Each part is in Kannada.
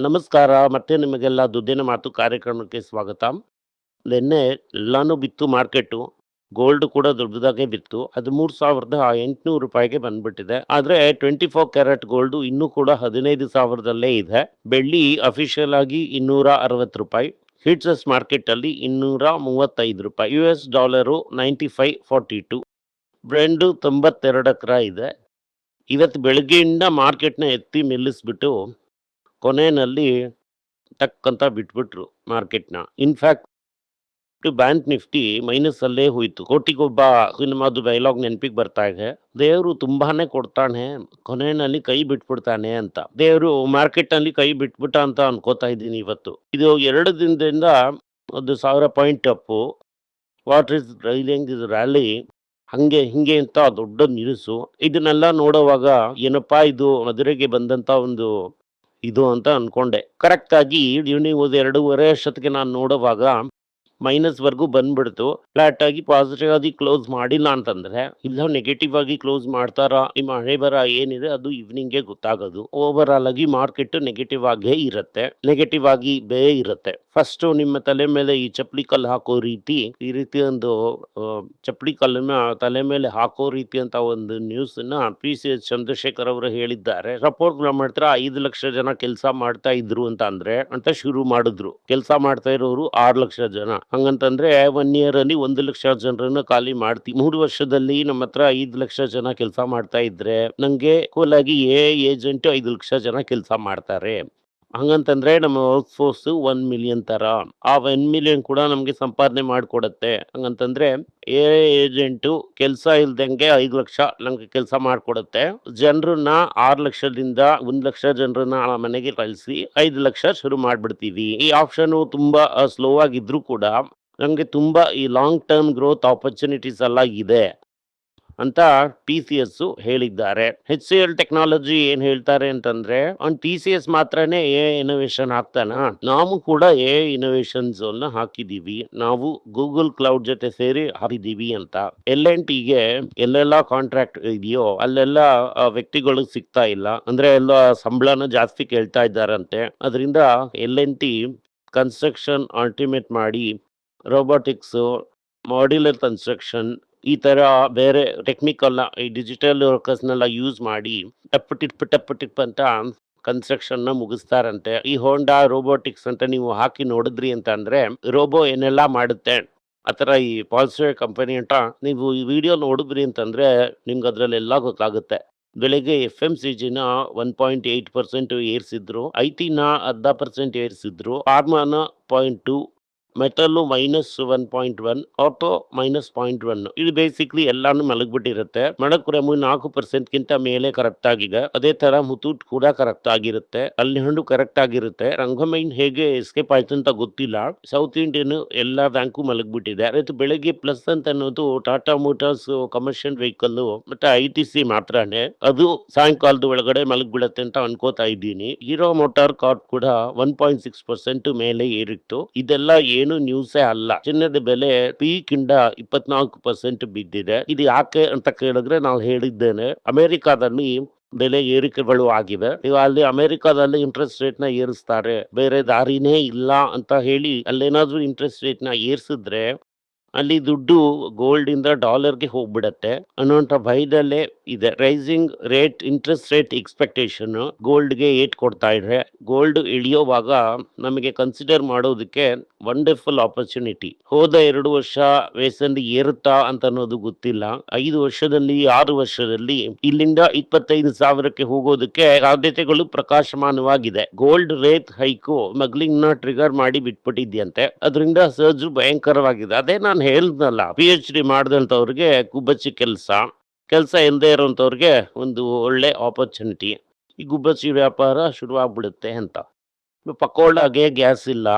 ನಮಸ್ಕಾರ. ಮತ್ತೆ ನಿಮಗೆಲ್ಲ ದುಡ್ಡಿನ ಮಾತು ಕಾರ್ಯಕ್ರಮಕ್ಕೆ ಸ್ವಾಗತ. ನಿನ್ನೆ ಎಲ್ಲಾನು ಬಿತ್ತು ಮಾರ್ಕೆಟು. ಗೋಲ್ಡ್ ಕೂಡ ದೊಡ್ಡದಾಗೆ ಬಿತ್ತು. ಅದು ₹3,800ಗೆ ಬಂದ್ಬಿಟ್ಟಿದೆ. ಆದ್ರೆ 24 ಕ್ಯಾರೆಟ್ ಗೋಲ್ಡು ಇನ್ನೂ ಕೂಡ 15,000ದಲ್ಲೇ ಇದೆ. ಬೆಳ್ಳಿ ಅಫಿಷಿಯಲ್ ಆಗಿ ₹260. ಫ್ಯೂಚರ್ಸ್ ಮಾರ್ಕೆಟಲ್ಲಿ ₹235. US dollar 95.42. ಬ್ರೆಂಡು 92 ಇದೆ. ಇವತ್ತು ಬೆಳಗ್ಗೆಯಿಂದ ಮಾರ್ಕೆಟ್ನ ಎತ್ತಿ ನಿಲ್ಲಿಸ್ಬಿಟ್ಟು ಕೊನೆಯಲ್ಲಿ ಟಕ್ ಅಂತ ಬಿಟ್ಬಿಟ್ರು ಮಾರ್ಕೆಟ್ನ. ಇನ್ಫ್ಯಾಕ್ಟ್ ಬ್ಯಾಂಕ್ ನಿಫ್ಟಿ ಮೈನಸ್ ಅಲ್ಲೇ ಹೋಯ್ತು. ಕೋಟಿಗೊಬ್ಬ ಸಿನಿಮಾದು ಡೈಲಾಗ್ ನೆನಪಿಗೆ ಬರ್ತಾ ಇದೆ. ದೇವರು ತುಂಬಾನೇ ಕೊಡ್ತಾನೆ, ಕೊನೆಯಲ್ಲಿ ಕೈ ಬಿಟ್ಬಿಡ್ತಾನೆ ಅಂತ. ದೇವರು ಮಾರ್ಕೆಟ್ ನಲ್ಲಿ ಕೈ ಬಿಟ್ಬಿಟ್ಟ ಅಂತ ಅನ್ಕೋತಾ ಇದ್ದೀನಿ ಇವತ್ತು. ಇದು 2 ದಿನದಿಂದ 1,000 point Appu. What is railing is rally, ಹಂಗೆ ಹಿಂಗೆ ಅಂತ ದೊಡ್ಡ ನ್ಯೂಸು. ಇದನ್ನೆಲ್ಲ ನೋಡುವಾಗ ಏನಪ್ಪಾ ಇದು ಮದುವೆಗೆ ಬಂದಂತ ಒಂದು ಇದು ಅಂತ ಅನ್ಕೊಂಡೆ. ಕರೆಕ್ಟ್ ಆಗಿ ನೀವು 2:30 ಅಷ್ಟೊತ್ತಿಗೆ ನಾನು ನೋಡುವಾಗ ಮೈನಸ್ ವರ್ಗೂ ಬಂದ್ಬಿಡ್ತು. ಫ್ಲಾಟ್ ಆಗಿ ಪಾಸಿಟಿವ್ ಆಗಿ ಕ್ಲೋಸ್ ಮಾಡಿಲ್ಲ ಅಂತಂದ್ರೆ, ಇಲ್ಲ ನೆಗೆಟಿವ್ ಆಗಿ ಕ್ಲೋಸ್ ಮಾಡ್ತಾರಾ, ನಿಮ್ಮ ಹಣೆ ಬರ ಏನಿದೆ ಅದು ಈವ್ನಿಂಗ್ಗೆ ಗೊತ್ತಾಗೋದು. ಓವರ್ ಆಲ್ ಆಗಿ ಮಾರ್ಕೆಟ್ ನೆಗೆಟಿವ್ ಆಗೇ ಇರುತ್ತೆ, ನೆಗೆಟಿವ್ ಆಗಿ ಇರುತ್ತೆ. ಫಸ್ಟ್ ನಿಮ್ಮ ತಲೆ ಮೇಲೆ ಈ ಚಪ್ಪಲಿ ಕಲ್ಲು ಹಾಕೋ ರೀತಿ, ಈ ರೀತಿ ಒಂದು ಚಪ್ಪಲಿ ಕಲ್ಲನ್ನ ತಲೆ ಮೇಲೆ ಹಾಕೋ ರೀತಿ ಅಂತ ಒಂದು ನ್ಯೂಸ್ ನ PCS ಚಂದ್ರಶೇಖರ್ ಅವರು ಹೇಳಿದ್ದಾರೆ. ಸಪೋರ್ಟ್ ಮಾಡ್ತಾರೆ 5 ಲಕ್ಷ ಜನ ಕೆಲಸ ಮಾಡ್ತಾ ಇದ್ರು ಅಂತ ಶುರು ಮಾಡಿದ್ರು. ಕೆಲಸ ಮಾಡ್ತಾ ಇರೋರು 6 ಲಕ್ಷ ಜನ. ಹಂಗಂತಂದ್ರೆ 1 ಇಯರ್ ಅಲ್ಲಿ 1 ಲಕ್ಷ ಜನರನ್ನ ಖಾಲಿ ಮಾಡ್ತೀವಿ. 3 ವರ್ಷದಲ್ಲಿ ನಮ್ಮ ಹತ್ರ 5 ಲಕ್ಷ ಜನ ಕೆಲಸ ಮಾಡ್ತಾ ಇದ್ರೆ, ನಂಗೆ ಕೂಲಾಗಿ ಏಜೆಂಟ್ 5 ಲಕ್ಷ ಜನ ಕೆಲಸ ಮಾಡ್ತಾರೆ. ಹಂಗಂತಂದ್ರೆ ನಮ್ಮ ವರ್ಕ್ ಫೋರ್ಸ್ 1 ಮಿಲಿಯನ್ ತರ. ಆ 1 ಮಿಲಿಯನ್ ಕೂಡ ನಮ್ಗೆ ಸಂಪಾದನೆ ಮಾಡ್ಕೊಡತ್ತೆ. ಹಂಗಂತಂದ್ರೆ ಏಜೆಂಟು ಕೆಲಸ ಇಲ್ದಂಗೆ 5 ಲಕ್ಷ ನಮ್ಗೆ ಕೆಲಸ ಮಾಡ್ಕೊಡತ್ತೆ. ಜನರನ್ನ 6 ಲಕ್ಷದಿಂದ 1 ಲಕ್ಷ ಜನರನ್ನ ಮನೆಗೆ ಕಳಿಸಿ 5 ಲಕ್ಷ ಶುರು ಮಾಡ್ಬಿಡ್ತೀವಿ. ಈ ಆಪ್ಷನ್ ತುಂಬಾ ಸ್ಲೋ ಆಗಿದ್ರು ಕೂಡ ನಮ್ಗೆ ತುಂಬಾ ಈ ಲಾಂಗ್ ಟರ್ಮ್ ಗ್ರೋತ್ ಆಪರ್ಚುನಿಟೀಸ್ ಎಲ್ಲ ಇದೆ ಅಂತ TCS ಹೇಳಿದ್ದಾರೆ. HCL ಟೆಕ್ನಾಲಜಿ ಏನ್ ಹೇಳ್ತಾರೆ ಅಂತಂದ್ರೆ, ಆನ್ TCS ಮಾತ್ರನೇ ಇನೋವೇಷನ್ ಹಾಕ್ತಾನ, ನಾವು ಕೂಡ ಇನೋವೇಷನ್ಸ್ ಅನ್ನ ಹಾಕಿದೀವಿ. ನಾವು ಗೂಗಲ್ ಕ್ಲೌಡ್ ಜೊತೆ ಸೇರಿ ಹಾಕಿದೀವಿ ಅಂತ. L&Tಗೆ ಎಲ್ಲೆಲ್ಲ ಕಾಂಟ್ರಾಕ್ಟ್ ಇದೆಯೋ ಅಲ್ಲೆಲ್ಲ ವ್ಯಕ್ತಿಗಳು ಸಿಗ್ತಾ ಇಲ್ಲ, ಅಂದ್ರೆ ಎಲ್ಲ ಸಂಬಳನ ಜಾಸ್ತಿ ಕೇಳ್ತಾ ಇದ್ದಾರಂತೆ. ಅದರಿಂದ L&T ಕನ್ಸ್ಟ್ರಕ್ಷನ್ ಆಲ್ಟಿಮೇಟ್ ಮಾಡಿ ರೋಬೋಟಿಕ್ಸ್, ಮಾಡ್ಯುಲರ್ ಕನ್ಸ್ಟ್ರಕ್ಷನ್, ಈ ತರ ಬೇರೆ ಟೆಕ್ನಿಕಲ್ ಈ ಡಿಜಿಟಲ್ ವರ್ಕರ್ಸ್ನೆಲ್ಲ ಯೂಸ್ ಮಾಡಿ ಟಪ್ ಅಂತ ಕನ್ಸ್ಟ್ರಕ್ಷನ್ ನ ಮುಗಿಸ್ತಾರಂತೆ. ಈ ಹೋಂಡಾ ರೋಬೋಟಿಕ್ಸ್ ಅಂತ ನೀವು ಹಾಕಿ ನೋಡಿದ್ರಿ ಅಂತ ಅಂದ್ರೆ, ರೋಬೋ ಏನೆಲ್ಲ ಮಾಡುತ್ತೆ ಆತರ ಈ ಪಾಲ್ಸ್ಟರ್ ಕಂಪನಿ ಅಂತ ನೀವು ಈ ವಿಡಿಯೋ ನೋಡಿದ್ರಿ ಅಂತಂದ್ರೆ ನಿಮ್ಗೆ ಅದ್ರಲ್ಲೆಲ್ಲ ಗೊತ್ತಾಗುತ್ತೆ. ಬೆಳಿಗ್ಗೆ FMCGನ 1.8% ಏರ್ಸಿದ್ರು, IT ನ 0.5% ಏರ್ಸಿದ್ರು, ಫಾರ್ಮಾನ 0.2, ಮೆಟಲ್ಲು -1.1, ಆಟೋ -0.1. ಇದು ಬೇಸಿಕ್ಲಿ ಎಲ್ಲಾನು ಮಲಗ್ಬಿಟ್ಟಿರುತ್ತೆ. ಮಣಪುರಂ 4%ಗಿಂತ ಮೇಲೆ ಕರೆಕ್ಟ್ ಆಗಿದೆ. ಅದೇ ತರ ಮುತ್ತೂಟ್ ಕೂಡ ಕರೆಕ್ಟ್ ಆಗಿರುತ್ತೆ. ಅಲ್ಲಿ ಹಣ್ಣು ಕರೆಕ್ಟ್ ಆಗಿರುತ್ತೆ. ರಂಗಮೈನ್ ಹೇಗೆ ಎಸ್ಕೇಪ್ ಆಯ್ತು ಅಂತ ಗೊತ್ತಿಲ್ಲ. ಸೌತ್ ಇಂಡಿಯನ್ ಎಲ್ಲಾ ಬ್ಯಾಂಕು ಮಲಗ್ಬಿಟ್ಟಿದೆ. ಇವತ್ತು ಬೆಳಗ್ಗೆ ಪ್ಲಸ್ ಅಂತ ಅನ್ನೋದು ಟಾಟಾ ಮೋಟಾರ್ಸ್ ಕಮರ್ಷಿಯಲ್ ವೆಹಿಕಲ್ ಮತ್ತೆ ITC ಮಾತ್ರನೇ. ಅದು ಸಾಯಂಕಾಲದ ಒಳಗಡೆ ಮಲಗ್ಬಿಡತ್ತೆ ಅಂತ ಅನ್ಕೋತಾ ಇದ್ದೀನಿ. ಹೀರೋ ಮೋಟಾರ್ ಕಾರ್ಪ್ ಕೂಡ 1.6% ಮೇಲೆ ಏರಿತ್ತು. ಇದೆಲ್ಲ ಏನು ನ್ಯೂಸೇ ಅಲ್ಲ. ಚಿನ್ನದ ಬೆಲೆ ಪೀಕ್ ಇಂದ 24% ಬಿದ್ದಿದೆ. ಇದು ಯಾಕೆ ಅಂತ ಕೇಳಿದ್ರೆ ನಾವು ಹೇಳಿದ್ದೇನೆ, ಅಮೆರಿಕಾದಲ್ಲಿ ಬೆಲೆ ಏರಿಕೆಗಳು ಆಗಿವೆ. ಈಗ ಅಲ್ಲಿ ಅಮೆರಿಕಾದಲ್ಲಿ ಇಂಟ್ರೆಸ್ಟ್ ರೇಟ್ ನ ಏರಿಸ್ತಾರೆ, ಬೇರೆ ದಾರಿನೇ ಇಲ್ಲ ಅಂತ ಹೇಳಿ ಅಲ್ಲೇನಾದ್ರೂ ಇಂಟ್ರೆಸ್ಟ್ ರೇಟ್ ನ ಏರಿಸಿದ್ರೆ ಅಲ್ಲಿ ದುಡ್ಡು ಗೋಲ್ಡ್ ಇಂದ ಡಾಲರ್ಗೆ ಹೋಗ್ಬಿಡತ್ತೆ ಅನ್ನೋಂಥ ಭಯದಲ್ಲೇ ಇದೆ. Rising rate, interest rate expectation ಗೋಲ್ಡ್ಗೆ ಏಟ್ ಕೊಡ್ತಾ ಇದೆ. ಗೋಲ್ಡ್ ಇಳಿಯೋವಾಗ ನಮಗೆ ಕನ್ಸಿಡರ್ ಮಾಡೋದಕ್ಕೆ ವಂಡರ್ಫುಲ್ ಆಪರ್ಚುನಿಟಿ. ಹೋದ 2 ವರ್ಷ ವಯಸ್ಸಲ್ಲಿ ಏರುತ್ತಾ ಅಂತ ಅನ್ನೋದು ಗೊತ್ತಿಲ್ಲ. 5 ವರ್ಷದಲ್ಲಿ 6 ವರ್ಷದಲ್ಲಿ ಇಲ್ಲಿಂದ 25,000ಕ್ಕೆ ಹೋಗೋದಕ್ಕೆ ಸಾಧ್ಯತೆಗಳು ಪ್ರಕಾಶಮಾನವಾಗಿದೆ. ಗೋಲ್ಡ್ ರೇಟ್ ಹೈಕು ಮಗ್ಲಿಂಗ್ ನ ಟ್ರಿಗರ್ ಮಾಡಿ ಬಿಟ್ಬಿಟ್ಟಿದ್ಯಂತೆ. ಅದರಿಂದ ಸರ್ಜ್ ಭಯಂಕರವಾಗಿದೆ. ಅದೇ ನಾನು ಹೇಳ್ದಲ್ಲ, PhD ಮಾಡಿದಂಥವ್ರಿಗೆ ಗುಬ್ಬಚ್ಚಿ ಕೆಲಸ ಇಲ್ಲದೆ ಇರೋಂಥವ್ರಿಗೆ ಒಂದು ಒಳ್ಳೆ ಆಪರ್ಚುನಿಟಿ. ಈ ಗುಬ್ಬಚ್ಚಿ ವ್ಯಾಪಾರ ಶುರುವಾಗ್ಬಿಡುತ್ತೆ ಅಂತ. ಪಕೋಡಾಗೆ ಗ್ಯಾಸ್ ಇಲ್ಲ,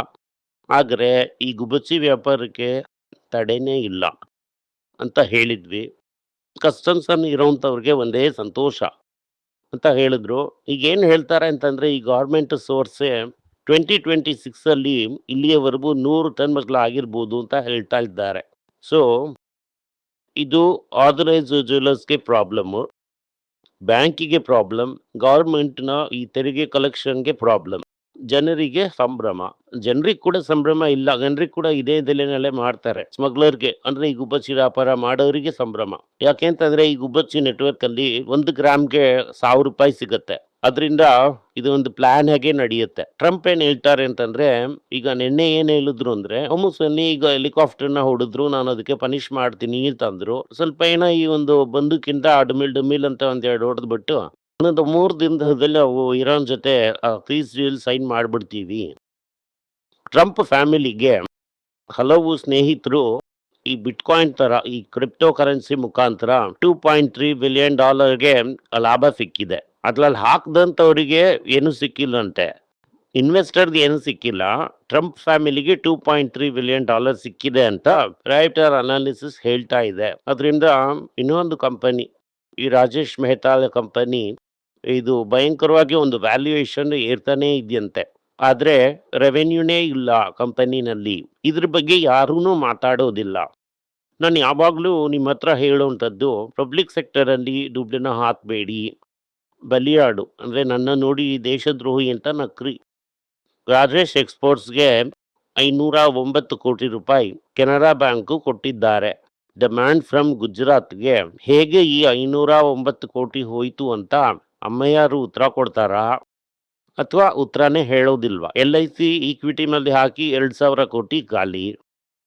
ಆದ್ರೆ ಈ ಗುಬ್ಬಚ್ಚಿ ವ್ಯಾಪಾರಕ್ಕೆ ತಡೆನೇ ಇಲ್ಲ ಅಂತ ಹೇಳಿದ್ವಿ. ಕಸ್ಟಮ್ಸ್ ಅನ್ನು ಇರೋಂಥವ್ರಿಗೆ ಒಂದೇ ಸಂತೋಷ ಅಂತ ಹೇಳಿದ್ರು. ಈಗ ಏನ್ ಹೇಳ್ತಾರೆ ಅಂತಂದ್ರೆ, ಈ ಗೌರ್ಮೆಂಟ್ ಸೋರ್ಸೆ 2026 ಅಲ್ಲಿ ಇಲ್ಲಿಯವರೆಗೂ 100 ಟನ್ ಆಗಿರ್ಬೋದು ಅಂತ ಹೇಳ್ತಾ ಇದ್ದಾರೆ. ಸೊ ಇದು ಆಥರೈಸ್ ಜ್ಯುವೆಲರ್ಸ್ಗೆ ಪ್ರಾಬ್ಲಮ್, ಬ್ಯಾಂಕಿಗೆ ಪ್ರಾಬ್ಲಮ್, ಗೌರ್ಮೆಂಟ್ನ ಈ ತೆರಿಗೆ ಕಲೆಕ್ಷನ್ಗೆ ಪ್ರಾಬ್ಲಮ್. ಜನರಿಗೆ ಸಂಭ್ರಮ. ಜನರಿಗೆ ಕೂಡ ಸಂಭ್ರಮ ಇಲ್ಲ. ಜನರಿಗೆ ಕೂಡ ಇದೇ ಬೆಲೆನಲ್ಲೇ ಮಾರ್ತಾರೆ. ಸ್ಮಗ್ಲರ್‌ಗೆ ಅಂದ್ರೆ ಈ ಗುಬ್ಬಚ್ಚಿ ವ್ಯಾಪಾರ ಮಾಡೋರಿಗೆ ಸಂಭ್ರಮ. ಯಾಕೆಂತಂದ್ರೆ ಈ ಗುಬ್ಬಚ್ಚಿ ನೆಟ್‌ವರ್ಕಲ್ಲಿ 1 ಗ್ರಾಮ್‌ಗೆ ₹1000 ಸಿಗತ್ತೆ. ಅದ್ರಿಂದ ಇದು ಒಂದು ಪ್ಲಾನ್ ಆಗೆ ನಡೆಯುತ್ತೆ. ಟ್ರಂಪ್ ಏನ್ ಹೇಳ್ತಾರೆ ಅಂತಂದ್ರೆ, ಈಗ ನಿನ್ನೆ ಏನ್ ಹೇಳಿದ್ರು ಅಂದ್ರೆ, ಮೊಮ್ಮಸಲ್ಲಿ ಈಗ ಹೆಲಿಕಾಪ್ಟರ್‌ನ ಹೊಡೆದ್ರು, ನಾನು ಅದಕ್ಕೆ ಪನಿಷ್ ಮಾಡ್ತೀನಿ ಅಂತಂದ್ರು. ಸ್ವಲ್ಪ ಏನೋ ಈ ಒಂದು ಬಂದೂಕಿಂದ ಡುಮಿಲ್ ಡುಮಿಲ್ ಅಂತ ಒಂದೆರಡು ಹೊಡೆದ್ಬಿಟ್ಟು, ಇನ್ನೊಂದು 3 ದಿನದಲ್ಲಿ ನಾವು ಇರಾನ್ ಜೊತೆ ಪೀಸ್ ಡೀಲ್ ಸೈನ್ ಮಾಡ್ಬಿಡ್ತೀವಿ. ಟ್ರಂಪ್ ಫ್ಯಾಮಿಲಿಗೆ ಹಲವು ಸ್ನೇಹಿತರು ಈ ಬಿಟ್ಕಾಯಿನ್ ತರ ಈ ಕ್ರಿಪ್ಟೋ ಕರೆನ್ಸಿ ಮುಖಾಂತರ $2.3 ಬಿಲಿಯನ್ ಲಾಭ ಸಿಕ್ಕಿದೆ. ಅದ್ರಲ್ಲಿ ಹಾಕ್ದಂಥವ್ರಿಗೆ ಏನು ಸಿಕ್ಕಿಲ್ಲಂತೆ. ಇನ್ವೆಸ್ಟರ್ಗೆ ಏನು ಸಿಕ್ಕಿಲ್ಲ. ಟ್ರಂಪ್ ಫ್ಯಾಮಿಲಿಗೆ $2.3 ಬಿಲಿಯನ್ ಸಿಕ್ಕಿದೆ ಅಂತ ರೈಟರ್ ಅನಾಲಿಸಿಸ್ ಹೇಳ್ತಾ ಇದೆ. ಅದರಿಂದ ಇನ್ನೊಂದು ಕಂಪನಿ, ಈ ರಾಜೇಶ್ ಮೆಹ್ತಾಳ ಕಂಪನಿ, ಇದು ಭಯಂಕರವಾಗಿ ಒಂದು ವ್ಯಾಲ್ಯೂಯೇಷನ್ ಏರ್ತಾನೆ ಇದೆಯಂತೆ. ಆದ್ರೆ ರೆವೆನ್ಯೂನೇ ಇಲ್ಲ ಕಂಪನಿನಲ್ಲಿ. ಇದ್ರ ಬಗ್ಗೆ ಯಾರೂ ಮಾತಾಡೋದಿಲ್ಲ. ನಾನು ಯಾವಾಗ್ಲೂ ನಿಮ್ಮ ಹತ್ರ ಹೇಳುವಂಥದ್ದು, ಪಬ್ಲಿಕ್ ಸೆಕ್ಟರ್ ಅಲ್ಲಿ ದುಡ್ಡನ್ನ ಹಾಕ್ಬೇಡಿ. ಬಲಿಯಾಡು ಅಂದ್ರೆ ನನ್ನ ನೋಡಿ ದೇಶದ್ರೋಹಿ ಅಂತ ನಕ್ರಿ. ರಾಜೇಶ್ ಎಕ್ಸ್ಪೋರ್ಟ್ಸ್ಗೆ ₹509 ಕೋಟಿ ಕೆನರಾ ಬ್ಯಾಂಕು ಕೊಟ್ಟಿದ್ದಾರೆ. ಡಿಮ್ಯಾಂಡ್ ಫ್ರಮ್ ಗುಜರಾತ್ಗೆ ಹೇಗೆ ಈ 509 ಕೋಟಿ ಹೋಯ್ತು ಅಂತ ಅಮ್ಮಯ್ಯರು ಉತ್ತರ ಕೊಡ್ತಾರಾ ಅಥವಾ ಉತ್ತರನೇ ಹೇಳೋದಿಲ್ವಾ? LIC ಈಕ್ವಿಟಿ ಮೇಲೆ ಹಾಕಿ 2,000 ಕೋಟಿ ಖಾಲಿ.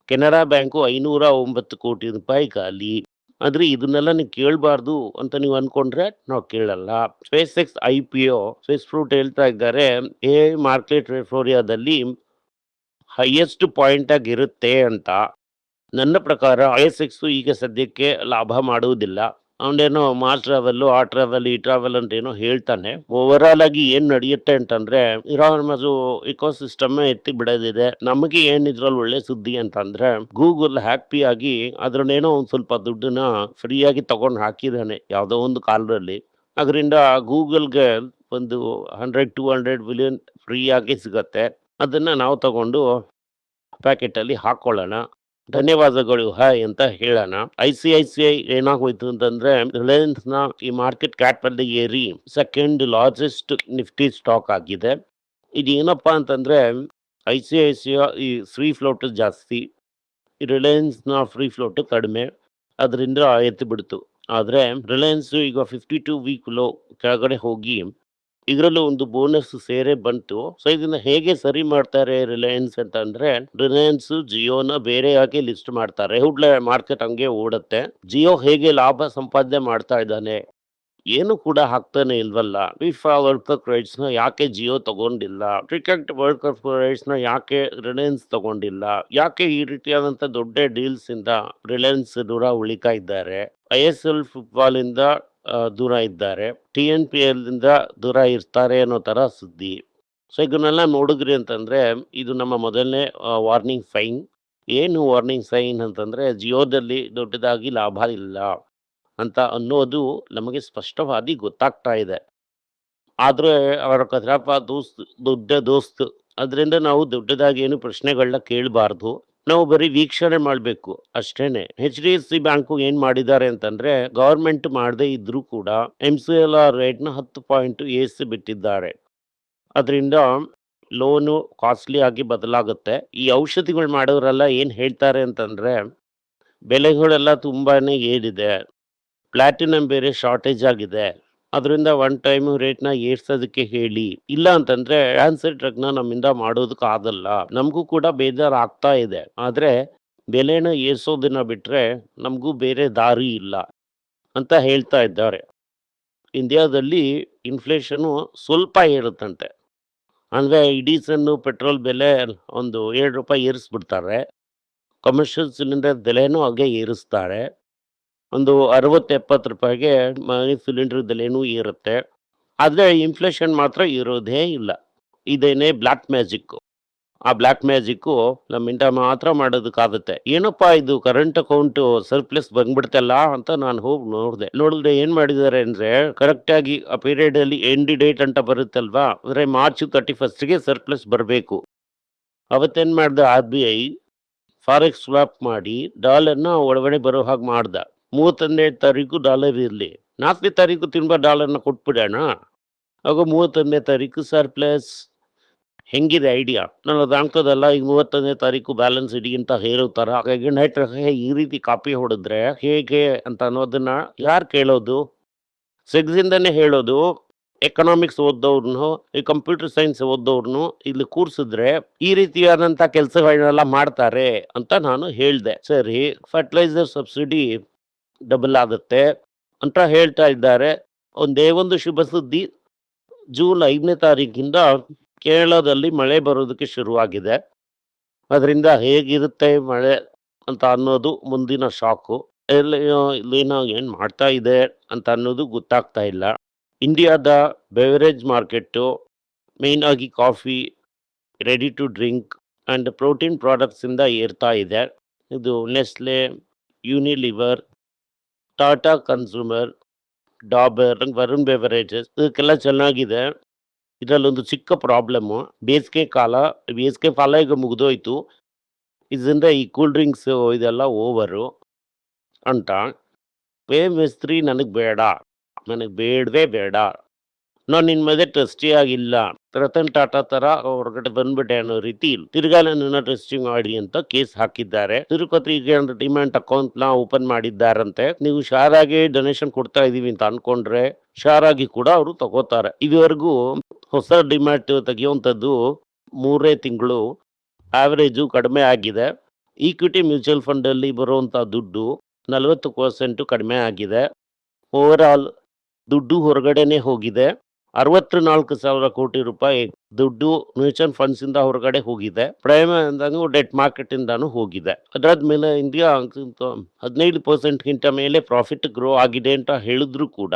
ಕೆನರಾ ಬ್ಯಾಂಕು ₹509 ಕೋಟಿ ಖಾಲಿ. ಆದ್ರೆ ಇದನ್ನೆಲ್ಲ ನೀವು ಕೇಳಬಾರ್ದು ಅಂತ ನೀವು ಅನ್ಕೊಂಡ್ರೆ ನಾವು ಕೇಳಲ್ಲ. Space X IPO Swiss fruit ಹೇಳ್ತಾ ಇದ್ದಾರೆ, ಮಾರ್ಕೆಟ್ ರೆಫೋರಿಯಾದಲ್ಲಿ ಹೈಯೆಸ್ಟ್ ಪಾಯಿಂಟ್ ಆಗಿರುತ್ತೆ ಅಂತ. ನನ್ನ ಪ್ರಕಾರ SX ಈಗ ಸದ್ಯಕ್ಕೆ ಲಾಭ ಮಾಡುವುದಿಲ್ಲ. ಅವನೇನೋ ಮಾಸ್ ಟ್ರಾವೆಲ್, ಆ ಟ್ರಾವೆಲ್, ಈ ಟ್ರಾವೆಲ್ ಅಂತ ಏನೋ ಹೇಳ್ತಾನೆ. ಓವರ್ ಆಲ್ ಆಗಿ ಏನ್ ನಡೆಯುತ್ತೆ ಅಂತಂದ್ರೆ, ಇರಾನ್ ಇಕೋಸಿಸ್ಟಮ್ ಎತ್ತಿ ಬಿಡೋದಿದೆ. ನಮಗೆ ಏನ್ ಇದ್ರಲ್ಲಿ ಒಳ್ಳೆ ಸುದ್ದಿ ಅಂತಂದ್ರೆ, ಗೂಗಲ್ ಹ್ಯಾಪಿ ಆಗಿ ಅದ್ರನ್ನೇನೋ ಒಂದ್ ಸ್ವಲ್ಪ ದುಡ್ಡನ್ನ ಫ್ರೀಯಾಗಿ ತಗೊಂಡು ಹಾಕಿದಾನೆ ಯಾವ್ದೋ ಒಂದು ಕಾಲದಲ್ಲಿ. ಅದರಿಂದ ಗೂಗಲ್ಗೆ ಒಂದು 100-200 ಬಿಲಿಯನ್ ಫ್ರೀ ಆಗಿ ಸಿಗತ್ತೆ. ಅದನ್ನ ನಾವು ತಗೊಂಡು ಪ್ಯಾಕೆಟ್ ಅಲ್ಲಿ ಹಾಕೊಳ್ಳೋಣ. ಧನ್ಯವಾದಗಳು ಹಾಯ್ ಅಂತ ಹೇಳೋಣ. ICICI ಏನಾಗೋಯ್ತು ಅಂತಂದ್ರೆ, ರಿಲಯನ್ಸ್ ನ ಈ ಮಾರ್ಕೆಟ್ ಕ್ಯಾಪ್ ಅಲ್ಲಿ ಏರಿ ಸೆಕೆಂಡ್ ಲಾರ್ಜೆಸ್ಟ್ ನಿಫ್ಟಿ ಸ್ಟಾಕ್ ಆಗಿದೆ. ಇದೇನಪ್ಪಾ ಅಂತಂದ್ರೆ, ICICI ಈ ಫ್ರೀ ಫ್ಲೋಟ್ ಜಾಸ್ತಿ, ರಿಲಯನ್ಸ್ ನ ಫ್ರೀ ಫ್ಲೋಟ್ ಕಡಿಮೆ, ಅದರಿಂದ ಎತ್ತು ಬಿಡ್ತು. ಆದ್ರೆ ರಿಲಯನ್ಸ್ ಈಗ 52 ವೀಕ್ ಲೋ ಕೆಳಗಡೆ ಹೋಗಿ ಇದರಲ್ಲೂ ಒಂದು ಬೋನಸ್ ಸೇರೆ ಬಂತು. ಸೊ ಇದನ್ನ ಹೇಗೆ ಸರಿ ಮಾಡ್ತಾರೆ ರಿಲಯನ್ಸ್ ಅಂತಂದ್ರೆ, ರಿಲಯನ್ಸ್ ಜಿಯೋನ ಬೇರೆಯಾಗಿ ಲಿಸ್ಟ್ ಮಾಡ್ತಾರೆ. ಮಾರ್ಕೆಟ್ ಹಂಗೆ ಓಡುತ್ತೆ. ಜಿಯೋ ಹೇಗೆ ಲಾಭ ಸಂಪಾದನೆ ಮಾಡ್ತಾ ಇದ್ದಾನೆ, ಏನು ಕೂಡ ಹಾಕ್ತಾನೆ ಇಲ್ವಲ್ಲ. ಫಿಫಾ ವರ್ಲ್ಡ್ ಕಪ್ ರೈಟ್ಸ್ ನ ಯಾಕೆ ಜಿಯೋ ತಗೊಂಡಿಲ್ಲ, ಕ್ರಿಕೆಟ್ ವರ್ಲ್ಡ್ ಕಪ್ ರೈಟ್ಸ್ ನ ಯಾಕೆ ರಿಲಯನ್ಸ್ ತಗೊಂಡಿಲ್ಲ, ಯಾಕೆ ಈ ರೀತಿಯಾದಂತ ದೊಡ್ಡ ಡೀಲ್ಸ್ ಇಂದ ರಿಲಯನ್ಸ್ ದೂರ ಉಳಿತಾ ಇದ್ದಾರೆ, ISL ಫುಟ್ಬಾಲ್ ಇಂದ ದೂರ ಇದ್ದಾರೆ, TNPL ಇಂದ ದೂರ ಇರ್ತಾರೆ ಅನ್ನೋ ತರ ಸುದ್ದಿ. ಸೊ ಇದನ್ನೆಲ್ಲ ನೋಡಿದ್ರಿ ಅಂತಂದ್ರೆ, ಇದು ನಮ್ಮ ಮೊದಲನೇ ವಾರ್ನಿಂಗ್ ಸೈನ್. ಏನು ವಾರ್ನಿಂಗ್ ಸೈನ್ ಅಂತಂದ್ರೆ, ಜಿಯೋದಲ್ಲಿ ದೊಡ್ಡದಾಗಿ ಲಾಭ ಇಲ್ಲ ಅಂತ ಅನ್ನೋದು ನಮಗೆ ಸ್ಪಷ್ಟವಾಗಿ ಗೊತ್ತಾಗ್ತಾ ಇದೆ. ಆದ್ರೆ ಅವರ ಕದ್ರಪ್ಪ ದೊಡ್ಡ ದೋಸ್ತ್, ಅದರಿಂದ ನಾವು ದೊಡ್ಡದಾಗಿ ಏನು ಪ್ರಶ್ನೆಗಳನ್ನ ಕೇಳಬಾರ್ದು. ನಾವು ಬರೀ ವೀಕ್ಷಣೆ ಮಾಡಬೇಕು ಅಷ್ಟೇನೆ. HDFC ಬ್ಯಾಂಕು ಏನ್ ಮಾಡಿದ್ದಾರೆ ಅಂತಂದ್ರೆ, ಗವರ್ಮೆಂಟ್ ಮಾಡದೇ ಇದ್ರೂ ಕೂಡ MCLR ರೇಟ್ ನ 10 ಪಾಯಿಂಟ್ ಏರಿಸಿ ಬಿಟ್ಟಿದ್ದಾರೆ. ಅದರಿಂದ ಲೋನು ಕಾಸ್ಟ್ಲಿ ಆಗಿ ಬದಲಾಗುತ್ತೆ. ಈ ಔಷಧಿಗಳು ಮಾಡೋರೆಲ್ಲ ಏನ್ ಹೇಳ್ತಾರೆ ಅಂತಂದ್ರೆ, ಬೆಲೆಗಳೆಲ್ಲ ತುಂಬಾನೇ ಏರಿದೆ, ಪ್ಲಾಟಿನಂ ಬೇರೆ ಶಾರ್ಟೇಜ್ ಆಗಿದೆ, ಅದರಿಂದ ಒನ್ ಟೈಮ್ ರೇಟ್ನ ಏರ್ಸೋದಕ್ಕೆ ಹೇಳಿ. ಇಲ್ಲ ಅಂತಂದ್ರೆ ಕ್ಯಾನ್ಸರ್ ಡ್ರಗ್ನ ನಮ್ಮಿಂದ ಮಾಡೋದಕ್ಕೆ ಆಗಲ್ಲ. ನಮಗೂ ಕೂಡ ಬೇಜಾರು ಆಗ್ತಾ ಇದೆ, ಆದ್ರೆ ಬೆಲೆನ ಏರ್ಸೋದನ್ನ ಬಿಟ್ರೆ ನಮಗೂ ಬೇರೆ ದಾರಿ ಇಲ್ಲ ಅಂತ ಹೇಳ್ತಾ ಇದ್ದಾರೆ. ಇಂಡಿಯಾದಲ್ಲಿ ಇನ್ಫ್ಲೇಷನು ಸ್ವಲ್ಪ ಏರುತ್ತಂತೆ. ಅಂದ್ರೆ ಈ ಡೀಸೆಲ್ ಪೆಟ್ರೋಲ್ ಬೆಲೆ ಒಂದು ₹7 ಏರಿಸ್ಬಿಡ್ತಾರೆ. ಕಮರ್ಷಿಯಲ್ ಸಿಲಿಂಡರ್ ಬೆಲೆನೂ ಹಾಗೆ ಏರಿಸ್ತಾರೆ. ಒಂದು ₹60-70ಗೆ ಮನೆ ಸಿಲಿಂಡರ್ ಬೆಲೆನೂ ಏರುತ್ತೆ. ಆದ್ರೆ ಇನ್ಫ್ಲೇಷನ್ ಮಾತ್ರ ಇರೋದೇ ಇಲ್ಲ. ಇದೇನೇ ಬ್ಲ್ಯಾಕ್ ಮ್ಯಾಜಿಕ್. ಆ ಬ್ಲ್ಯಾಕ್ ಮ್ಯಾಜಿಕ್ಕು ನಮ್ಮಿಂದ ಮಾತ್ರ ಮಾಡೋದಕ್ಕಾಗುತ್ತೆ. ಏನಪ್ಪಾ ಇದು ಕರೆಂಟ್ ಅಕೌಂಟ್ ಸರ್ಪ್ಲಸ್ ಬಂದ್ಬಿಡ್ತಲ್ಲ ಅಂತ ನಾನು ಹೋಗಿ ನೋಡಿದ್ರೆ ಏನ್ ಮಾಡಿದ್ದಾರೆ ಅಂದ್ರೆ, ಕರೆಕ್ಟ್ ಆಗಿ ಆ ಪೀರಿಯಡ್ ಅಲ್ಲಿ ಎಂಡ್ ಡೇಟ್ ಅಂತ ಬರುತ್ತಲ್ವಾ, ಅಂದ್ರೆ ಮಾರ್ಚ್ 31ಗೆ ಸರ್ಪ್ಲಸ್ ಬರಬೇಕು. ಅವತ್ತೇನ್ ಮಾಡ್ದ RBI, ಫಾರೆಕ್ಸ್ ಸ್ವಾಪ್ ಮಾಡಿ ಡಾಲರ್ನ ಒಳಗಡೆ ಬರೋ ಹಾಗೆ ಮಾಡ್ದ. 31ನೇ ತಾರೀಕು ಡಾಲರ್ ಇರಲಿ, 4ನೇ ತಾರೀಕು ತಿನ್ಬ ಡಾಲರ್ನ ಕೊಟ್ಬಿಡೋಣ. ಆಗ 31ನೇ ತಾರೀಕು ಸರ್ಪ್ಲಸ್. ಹೆಂಗಿದೆ ಐಡಿಯಾ? ನಾನು ಅದು ಅನ್ಕೋದಲ್ಲ, ಈಗ 31ನೇ ತಾರೀಕು ಬ್ಯಾಲೆನ್ಸ್ ಇಡಿ ಅಂತ ಹೇಳುತ್ತಾರ. ಹಾಗಾಗಿ ನೈಟ್‌ಗೆ ಈ ರೀತಿ ಕಾಪಿ ಹೊಡೆದ್ರೆ ಹೇಗೆ ಅಂತ ಅನ್ನೋದನ್ನ ಯಾರು ಕೇಳೋದು? ಸೆಗ್ಸಿಂದನೇ ಹೇಳೋದು. ಎಕನಾಮಿಕ್ಸ್ ಓದ್ದವ್ರನ್ನು, ಈ ಕಂಪ್ಯೂಟರ್ ಸೈನ್ಸ್ ಓದ್ದವ್ರನ್ನು ಇಲ್ಲಿ ಕೂರ್ಸಿದ್ರೆ ಈ ರೀತಿಯಾದಂಥ ಕೆಲಸಗಳನ್ನೆಲ್ಲ ಮಾಡ್ತಾರೆ ಅಂತ ನಾನು ಹೇಳ್ದೆ. ಸರಿ, ಫರ್ಟಿಲೈಸರ್ ಸಬ್ಸಿಡಿ ಡಬಲ್ ಆಗುತ್ತೆ ಅಂತ ಹೇಳ್ತಾ ಇದ್ದಾರೆ. ಒಂದೇ ಒಂದು ಶುಭ ಸುದ್ದಿ, ಜೂನ್ 5ನೇ ತಾರೀಕಿಂದ ಕೇರಳದಲ್ಲಿ ಮಳೆ ಬರೋದಕ್ಕೆ ಶುರುವಾಗಿದೆ. ಅದರಿಂದ ಹೇಗಿರುತ್ತೆ ಮಳೆ ಅಂತ ಅನ್ನೋದು ಮುಂದಿನ ಶಾಕು. ಇಲ್ಲೇನೋ ಏನು ಮಾಡ್ತಾ ಇದೆ ಅಂತ ಅನ್ನೋದು ಗೊತ್ತಾಗ್ತಾ ಇಲ್ಲ. ಇಂಡಿಯಾದ ಬೆವರೇಜ್ ಮಾರ್ಕೆಟ್ಟು ಮೇಯ್ನ್ ಆಗಿ coffee, ready to drink and protein ಪ್ರಾಡಕ್ಟ್ಸಿಂದ ಏರ್ತಾ ಇದೆ. ಇದು Nestle, Unilever, Tata consumer, Dabur, Varun beverages ಇದಕ್ಕೆಲ್ಲ ಚೆನ್ನಾಗಿದೆ. ಇದರಲ್ಲೊಂದು ಚಿಕ್ಕ ಪ್ರಾಬ್ಲಮ್ಮು, ಬೇಸಿಗೆ ಕಾಲ ಈಗ ಮುಗಿದೋಯ್ತು. ಇದರಿಂದ ಈ ಕೂಲ್ ಡ್ರಿಂಕ್ಸು ಇದೆಲ್ಲ ಓವರು ಅಂತ. ಮೇಸ್ತ್ರಿ ನನಗೆ ಬೇಡವೇ ಬೇಡ. ನಾನು ನಿನ್ನ ಮೇಲೆ ಟ್ರಸ್ಟಿ ಆಗಿಲ್ಲ, ರತನ್ ಟಾಟಾ ಥರ ಹೊರಗಡೆ ಬಂದ್ಬಿಟ್ಟೆ ಅನ್ನೋ ರೀತಿ ತಿರ್ಗಾ ನನ್ನನ್ನು ಟ್ರಸ್ಟಿ ಮಾಡಿ ಅಂತ ಕೇಸ್ ಹಾಕಿದ್ದಾರೆ. ತಿರುಪತಿಗೆ ಡಿಮ್ಯಾಂಡ್ ಅಕೌಂಟ್ನ ಓಪನ್ ಮಾಡಿದ್ದಾರಂತೆ. ನೀವು ಶಾರಾಗಿ ಡೊನೇಷನ್ ಕೊಡ್ತಾ ಇದೀವಿ ಅಂತ ಅನ್ಕೊಂಡ್ರೆ ಶಾರಾಗಿ ಕೂಡ ಅವರು ತಗೋತಾರೆ. ಇದುವರೆಗೂ ಹೊಸ ಡಿಮ್ಯಾಟ್ ತೆಗೆಯುವಂಥದ್ದು 3 ತಿಂಗಳು ಆವ್ರೇಜು ಕಡಿಮೆ ಆಗಿದೆ. ಈಕ್ವಿಟಿ ಮ್ಯೂಚುವಲ್ ಫಂಡಲ್ಲಿ ಬರುವಂಥ ದುಡ್ಡು 40% ಕಡಿಮೆ ಆಗಿದೆ. ಓವರಾಲ್ ದುಡ್ಡು ಹೊರಗಡೆನೆ ಹೋಗಿದೆ. 64,000 ಕೋಟಿ ರೂಪಾಯಿ ದುಡ್ಡು ಮ್ಯೂಚುವಲ್ ಫಂಡ್ಸಿಂದ ಹೊರಗಡೆ ಹೋಗಿದೆ. ಪ್ರೈಮ್ ಇಂದಾನು ಡೆಟ್ ಮಾರ್ಕೆಟಿಂದಾನು ಹೋಗಿದೆ. ಅದಾದ್ಮೇಲೆ ಇಂಡಿಯಾ 15%ಗಿಂತ ಮೇಲೆ ಪ್ರಾಫಿಟ್ ಗ್ರೋ ಆಗಿದೆ ಅಂತ ಹೇಳಿದ್ರು ಕೂಡ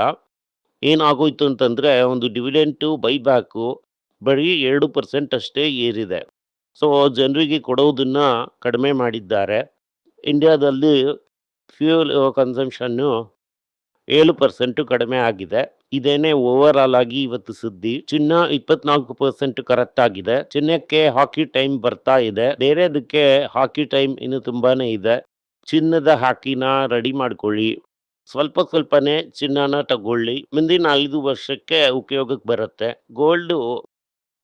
ಏನಾಗೋಯ್ತು ಅಂತಂದರೆ, ಒಂದು ಡಿವಿಡೆಂಟು ಬೈಬ್ಯಾಕು ಬರೀ 2% ಅಷ್ಟೇ ಏರಿದೆ. ಸೊ ಜನರಿಗೆ ಕೊಡೋದನ್ನ ಕಡಿಮೆ ಮಾಡಿದ್ದಾರೆ. ಇಂಡಿಯಾದಲ್ಲಿ ಫ್ಯೂಯಲ್ ಕನ್ಸಂಪ್ಷನ್ನು 7% ಕಡಿಮೆ ಆಗಿದೆ. ಇದೇನೇ ಓವರ್ ಆಲ್ ಆಗಿ ಇವತ್ತು ಸುದ್ದಿ. ಚಿನ್ನ 24% ಕರೆಕ್ಟ್ ಆಗಿದೆ. ಚಿನ್ನಕ್ಕೆ ಹಾಕಿ ಟೈಮ್ ಬರ್ತಾ ಇದೆ. ಬೇರೆದಕ್ಕೆ ಹಾಕಿ ಟೈಮ್ ಇನ್ನು ತುಂಬಾನೇ ಇದೆ. ಚಿನ್ನದ ಹಾಕಿನ ರೆಡಿ ಮಾಡ್ಕೊಳ್ಳಿ. ಸ್ವಲ್ಪನೇ ಚಿನ್ನನ ತಗೊಳ್ಳಿ. ಮುಂದಿನ 5 ವರ್ಷಕ್ಕೆ ಉಪಯೋಗಕ್ಕೆ ಬರುತ್ತೆ. ಗೋಲ್ಡು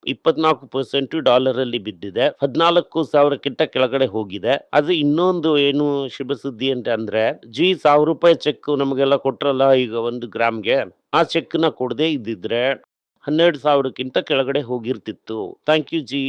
24% ಡಾಲರಲ್ಲಿ ಬಿದ್ದಿದೆ. 14,000ಕ್ಕಿಂತ ಕೆಳಗಡೆ ಹೋಗಿದೆ. ಅದು ಇನ್ನೊಂದು ಏನು ಶುಭ ಸುದ್ದಿ ಅಂತ ಅಂದ್ರೆ, ₹1,000 ಚೆಕ್ ನಮಗೆಲ್ಲ ಕೊಟ್ರಲ್ಲ ಈಗ 1 ಗ್ರಾಮ್ಗೆ, ಆ ಚೆಕ್ನ ಕೊಡದೇ ಇದ್ದಿದ್ರೆ 12,000ಕ್ಕಿಂತ ಕೆಳಗಡೆ ಹೋಗಿರ್ತಿತ್ತು. Thank you ji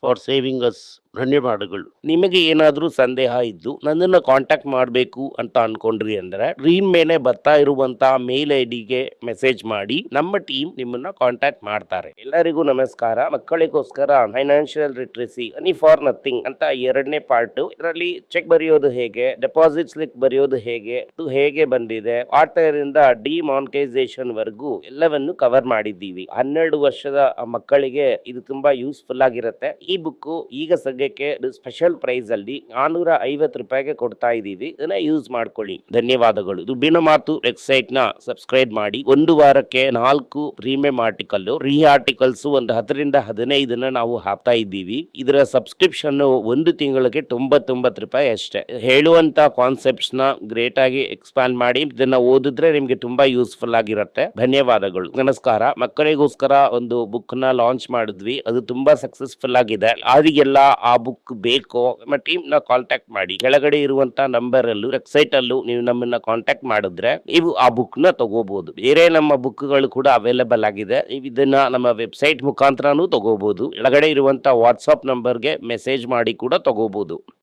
for saving us. ಧನ್ಯವಾದಗಳು. ನಿಮಗೆ ಏನಾದರೂ ಸಂದೇಹ ಇದ್ದು ನನ್ನನ್ನು ಕಾಂಟ್ಯಾಕ್ಟ್ ಮಾಡಬೇಕು ಅಂತ ಅನ್ಕೊಂಡ್ರಿ ಅಂದ್ರೆ ಸ್ಕ್ರೀನ್ ಮೇಲೆ ಬರ್ತಾ ಇರುವಂತ ಮೇಲ್ ಐಡಿಗೆ ಮೆಸೇಜ್ ಮಾಡಿ, ನಮ್ಮ ಟೀಮ್ ನಿಮ್ಮನ್ನ ಕಾಂಟ್ಯಾಕ್ಟ್ ಮಾಡ್ತಾರೆ. ಎಲ್ಲರಿಗೂ ನಮಸ್ಕಾರ. ಮಕ್ಕಳಿಗೋಸ್ಕರ financial literacy money for nothing ಅಂತ 2ನೇ ಪಾರ್ಟ್. ಇದರಲ್ಲಿ ಚೆಕ್ ಬರೆಯೋದು ಹೇಗೆ, ಡೆಪಾಸಿಟ್ ಸ್ಲಿಪ್ ಬರೆಯೋದು ಹೇಗೆ, ಇದು ಹೇಗೆ ಬಂದಿದೆ, ಆಟರಿಂದ ಡಿಮಾನಿಟೈಸೇಷನ್ ವರೆಗೂ ಎಲ್ಲವನ್ನು ಕವರ್ ಮಾಡಿದ್ದೀವಿ. 12 ವರ್ಷದ ಮಕ್ಕಳಿಗೆ ಇದು ತುಂಬಾ ಯೂಸ್ಫುಲ್ ಆಗಿರುತ್ತೆ. ಈ ಬುಕ್ ಈಗ ಸದ್ಯಕ್ಕೆ ಸ್ಪೆಷಲ್ ಪ್ರೈಸ್ ಅಲ್ಲಿ ₹450 ಕೊಡ್ತಾ ಇದೀವಿ. ಇದನ್ನ ಯೂಸ್ ಮಾಡ್ಕೊಳ್ಳಿ. ಧನ್ಯವಾದಗಳು. ದುಡ್ಡಿನ ಮಾತು ವೆಬ್ಸೈಟ್ ನ ಸಬ್ಸ್ಕ್ರೈಬ್ ಮಾಡಿ. 1 ವಾರಕ್ಕೆ 4 ಪ್ರೀಮಿಯಂ ಆರ್ಟಿಕಲ್, ಫ್ರೀ ಆರ್ಟಿಕಲ್ಸ್ ಒಂದು 10ರಿಂದ 15 ನಾವು ಹಾಕ್ತಾ ಇದ್ದೀವಿ. ಇದರ ಸಬ್ಸ್ಕ್ರಿಪ್ಷನ್ 1 ತಿಂಗಳಿಗೆ ₹99 ಅಷ್ಟೇ. ಹೇಳುವಂತ ಕಾನ್ಸೆಪ್ಟ್ಸ್ ನ ಗ್ರೇಟ್ ಆಗಿ ಎಕ್ಸ್ಪ್ಯಾಂಡ್ ಮಾಡಿ. ಇದನ್ನ ಓದಿದ್ರೆ ನಿಮ್ಗೆ ತುಂಬಾ ಯೂಸ್ಫುಲ್ ಆಗಿರುತ್ತೆ. ಧನ್ಯವಾದಗಳು. ನಮಸ್ಕಾರ. ಮಕ್ಕಳಿಗೋಸ್ಕರ ಒಂದು ಬುಕ್ ನ ಲಾಂಚ್ ಮಾಡಿದ್ವಿ. ಅದು ತುಂಬಾ ಸಕ್ಸಸ್ಫುಲ್ ಆಗಿದೆ. ಯಾರಿಗೆಲ್ಲ ಆ ಬುಕ್ ಬೇಕೋ ನಮ್ಮ ಟೀಮ್ ನ ಕಾಂಟ್ಯಾಕ್ಟ್ ಮಾಡಿ. ಕೆಳಗಡೆ ಇರುವಂತ ನಂಬರ್ ಅಲ್ಲೂ ವೆಬ್ಸೈಟ್ ಅಲ್ಲೂ ನೀವು ನಮ್ಮನ್ನ ಕಾಂಟ್ಯಾಕ್ಟ್ ಮಾಡಿದ್ರೆ ನೀವು ಆ ಬುಕ್ ನ ತಗೋಬಹುದು. ಬೇರೆ ನಮ್ಮ ಬುಕ್ ಗಳು ಕೂಡ ಅವೈಲೇಬಲ್ ಆಗಿದೆ. ನೀವು ಇದನ್ನ ನಮ್ಮ ವೆಬ್ಸೈಟ್ ಮುಖಾಂತರನೂ ತಗೋಬಹುದು. ಕೆಳಗಡೆ ಇರುವಂತ ವಾಟ್ಸ್ಆಪ್ ನಂಬರ್ಗೆ ಮೆಸೇಜ್ ಮಾಡಿ ಕೂಡ ತಗೋಬಹುದು.